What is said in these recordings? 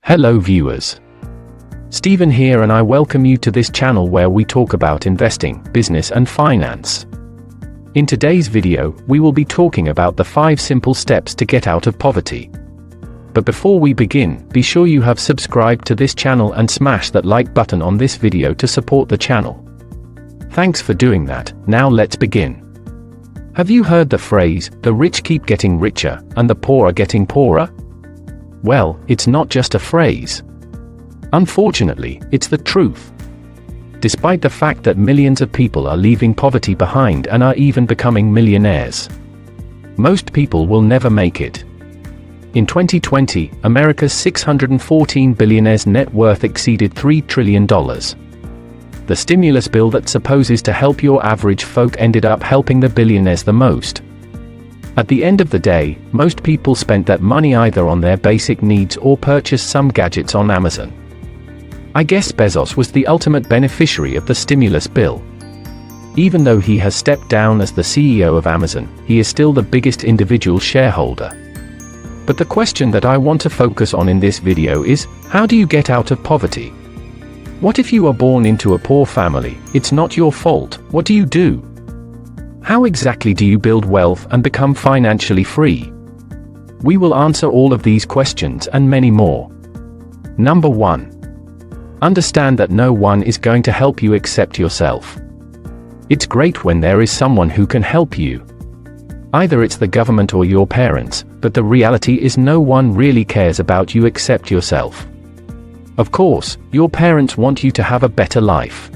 Hello viewers. Stephen here and I welcome you to this channel where we talk about investing, business and finance. In today's video, we will be talking about the 5 simple steps to get out of poverty. But before we begin, be sure you have subscribed to this channel and smash that like button on this video to support the channel. Thanks for doing that. Now let's begin. Have you heard the phrase, the rich keep getting richer, and the poor are getting poorer? Well, it's not just a phrase. Unfortunately, it's the truth. Despite the fact that millions of people are leaving poverty behind and are even becoming millionaires, most people will never make it. In 2020, America's 614 billionaires' net worth exceeded $3 trillion. The stimulus bill that supposes to help your average folk ended up helping the billionaires the most. At the end of the day, most people spent that money either on their basic needs or purchased some gadgets on Amazon. I guess Bezos was the ultimate beneficiary of the stimulus bill. Even though he has stepped down as the CEO of Amazon, he is still the biggest individual shareholder. But the question that I want to focus on in this video is, how do you get out of poverty? What if you are born into a poor family? It's not your fault. What do you do? How exactly do you build wealth and become financially free? We will answer all of these questions and many more. Number 1. Understand that no one is going to help you except yourself. It's great when there is someone who can help you. Either it's the government or your parents, but the reality is no one really cares about you except yourself. Of course, your parents want you to have a better life.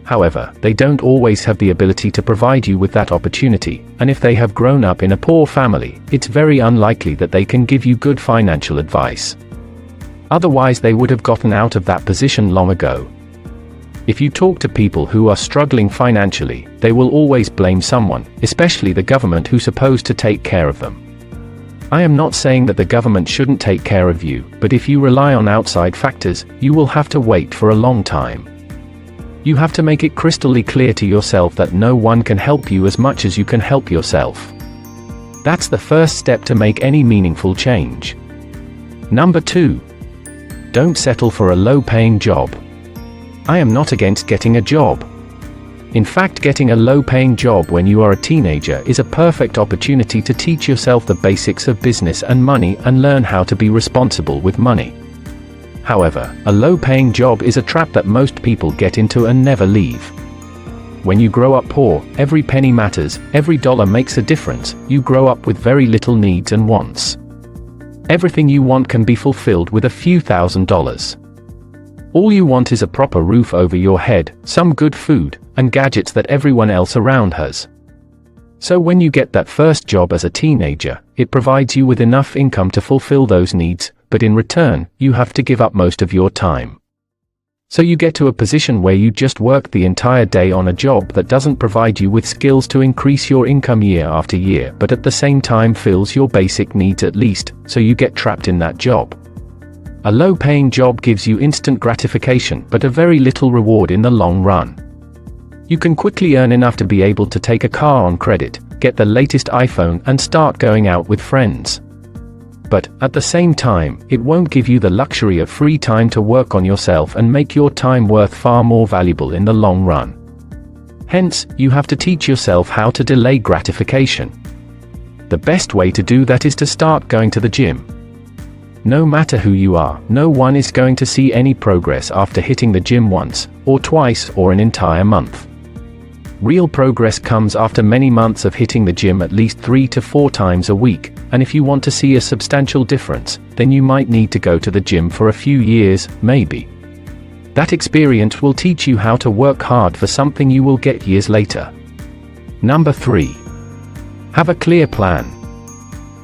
However, they don't always have the ability to provide you with that opportunity, and if they have grown up in a poor family, it's very unlikely that they can give you good financial advice. Otherwise, they would have gotten out of that position long ago. If you talk to people who are struggling financially, they will always blame someone, especially the government who's supposed to take care of them. I am not saying that the government shouldn't take care of you, but if you rely on outside factors, you will have to wait for a long time. You have to make it crystal clear to yourself that no one can help you as much as you can help yourself. That's the first step to make any meaningful change. Number 2. Don't settle for a low-paying job. I am not against getting a job. In fact, getting a low-paying job when you are a teenager is a perfect opportunity to teach yourself the basics of business and money and learn how to be responsible with money. However, a low-paying job is a trap that most people get into and never leave. When you grow up poor, every penny matters, every dollar makes a difference. You grow up with very little needs and wants. Everything you want can be fulfilled with a few $1,000s. All you want is a proper roof over your head, some good food, and gadgets that everyone else around has. So when you get that first job as a teenager, it provides you with enough income to fulfill those needs, but in return, you have to give up most of your time. So you get to a position where you just work the entire day on a job that doesn't provide you with skills to increase your income year after year, but at the same time fills your basic needs at least, so you get trapped in that job. A low-paying job gives you instant gratification, but a very little reward in the long run. You can quickly earn enough to be able to take a car on credit, get the latest iPhone and start going out with friends. But, at the same time, it won't give you the luxury of free time to work on yourself and make your time worth far more valuable in the long run. Hence, you have to teach yourself how to delay gratification. The best way to do that is to start going to the gym. No matter who you are, no one is going to see any progress after hitting the gym once, or twice, or an entire month. Real progress comes after many months of hitting the gym at least 3 to 4 times a week, and if you want to see a substantial difference, then you might need to go to the gym for a few years, maybe. That experience will teach you how to work hard for something you will get years later. Number 3. Have a clear plan.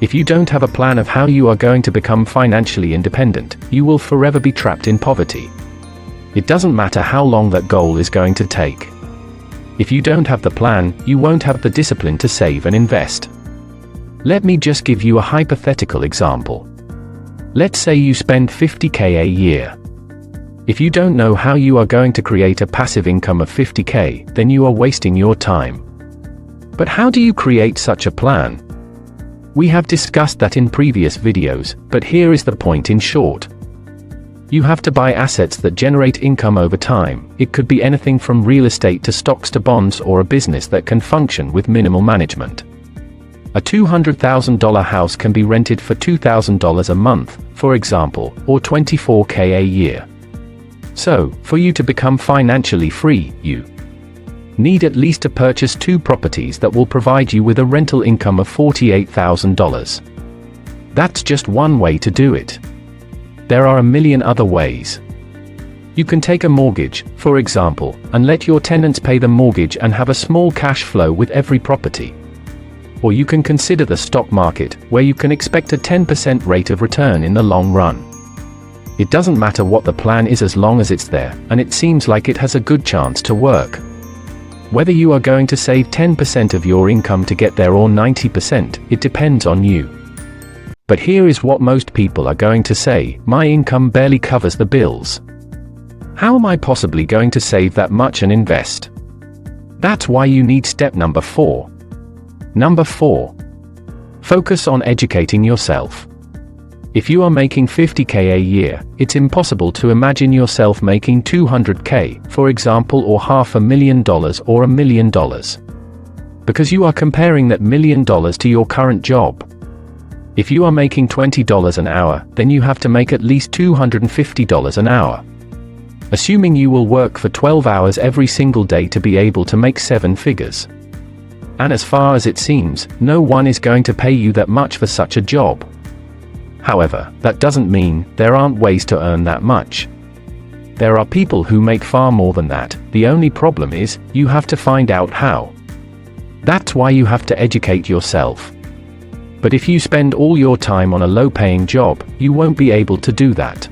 If you don't have a plan of how you are going to become financially independent, you will forever be trapped in poverty. It doesn't matter how long that goal is going to take. If you don't have the plan, you won't have the discipline to save and invest. Let me just give you a hypothetical example. Let's say you spend $50,000 a year. If you don't know how you are going to create a passive income of $50,000, then you are wasting your time. But how do you create such a plan? We have discussed that in previous videos, but here is the point in short. You have to buy assets that generate income over time. It could be anything from real estate to stocks to bonds, or a business that can function with minimal management. A $200,000 house can be rented for $2,000 a month, for example, or $24,000 a year. So, for you to become financially free, you need at least to purchase 2 properties that will provide you with a rental income of $48,000. That's just one way to do it. There are a million other ways. You can take a mortgage, for example, and let your tenants pay the mortgage and have a small cash flow with every property. Or you can consider the stock market, where you can expect a 10% rate of return in the long run. It doesn't matter what the plan is as long as it's there, and it seems like it has a good chance to work. Whether you are going to save 10% of your income to get there or 90%, it depends on you. But here is what most people are going to say: my income barely covers the bills. How am I possibly going to save that much and invest? That's why you need step number 4. Number 4. Focus on educating yourself. If you are making $50,000 a year, it's impossible to imagine yourself making $200,000, for example, or $500,000 or $1 million. Because you are comparing that $1 million to your current job. If you are making $20 an hour, then you have to make at least $250 an hour. Assuming you will work for 12 hours every single day to be able to make 7 figures. And as far as it seems, no one is going to pay you that much for such a job. However, that doesn't mean there aren't ways to earn that much. There are people who make far more than that. The only problem is, you have to find out how. That's why you have to educate yourself. But if you spend all your time on a low-paying job, you won't be able to do that.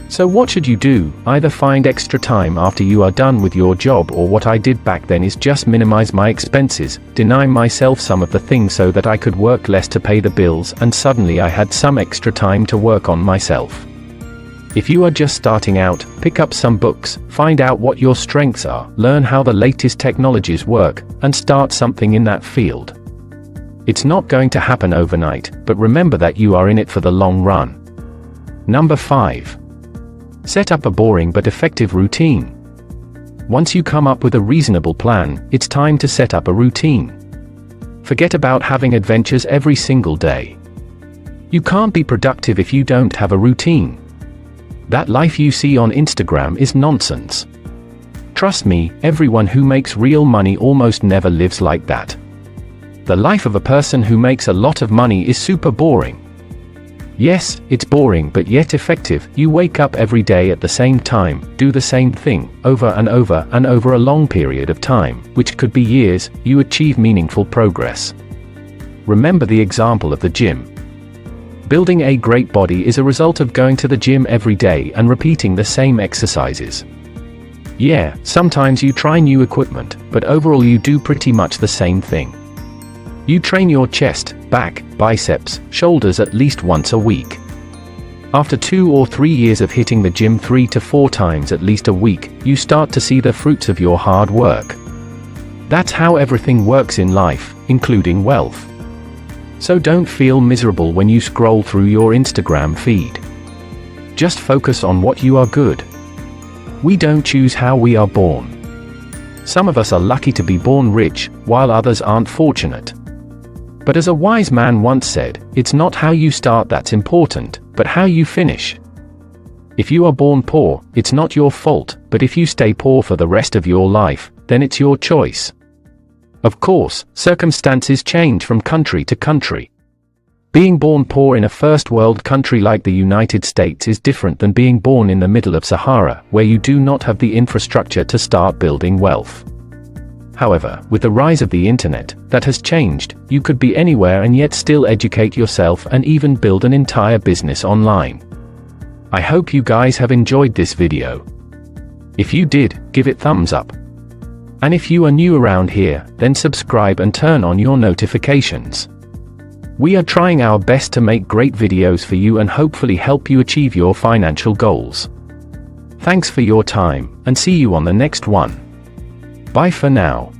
So what should you do? Either find extra time after you are done with your job, or what I did back then is just minimize my expenses, deny myself some of the things so that I could work less to pay the bills, and suddenly I had some extra time to work on myself. If you are just starting out, pick up some books, find out what your strengths are, learn how the latest technologies work, and start something in that field. It's not going to happen overnight, but remember that you are in it for the long run. Number 5. Set up a boring but effective routine. Once you come up with a reasonable plan, it's time to set up a routine. Forget about having adventures every single day. You can't be productive if you don't have a routine. That life you see on Instagram is nonsense. Trust me, everyone who makes real money almost never lives like that. The life of a person who makes a lot of money is super boring. Yes, it's boring but yet effective. You wake up every day at the same time, do the same thing, over and over and over a long period of time, which could be years, you achieve meaningful progress. Remember the example of the gym. Building a great body is a result of going to the gym every day and repeating the same exercises. Yeah, sometimes you try new equipment, but overall you do pretty much the same thing. You train your chest, back, biceps, shoulders at least once a week. After 2 or 3 years of hitting the gym 3 to 4 times at least a week, you start to see the fruits of your hard work. That's how everything works in life, including wealth. So don't feel miserable when you scroll through your Instagram feed. Just focus on what you are good. We don't choose how we are born. Some of us are lucky to be born rich, while others aren't fortunate. But as a wise man once said, it's not how you start that's important, but how you finish. If you are born poor, it's not your fault, but if you stay poor for the rest of your life, then it's your choice. Of course, circumstances change from country to country. Being born poor in a first world country like the United States is different than being born in the middle of Sahara, where you do not have the infrastructure to start building wealth. However, with the rise of the internet, that has changed. You could be anywhere and yet still educate yourself and even build an entire business online. I hope you guys have enjoyed this video. If you did, give it thumbs up. And if you are new around here, then subscribe and turn on your notifications. We are trying our best to make great videos for you and hopefully help you achieve your financial goals. Thanks for your time, and see you on the next one. Bye for now.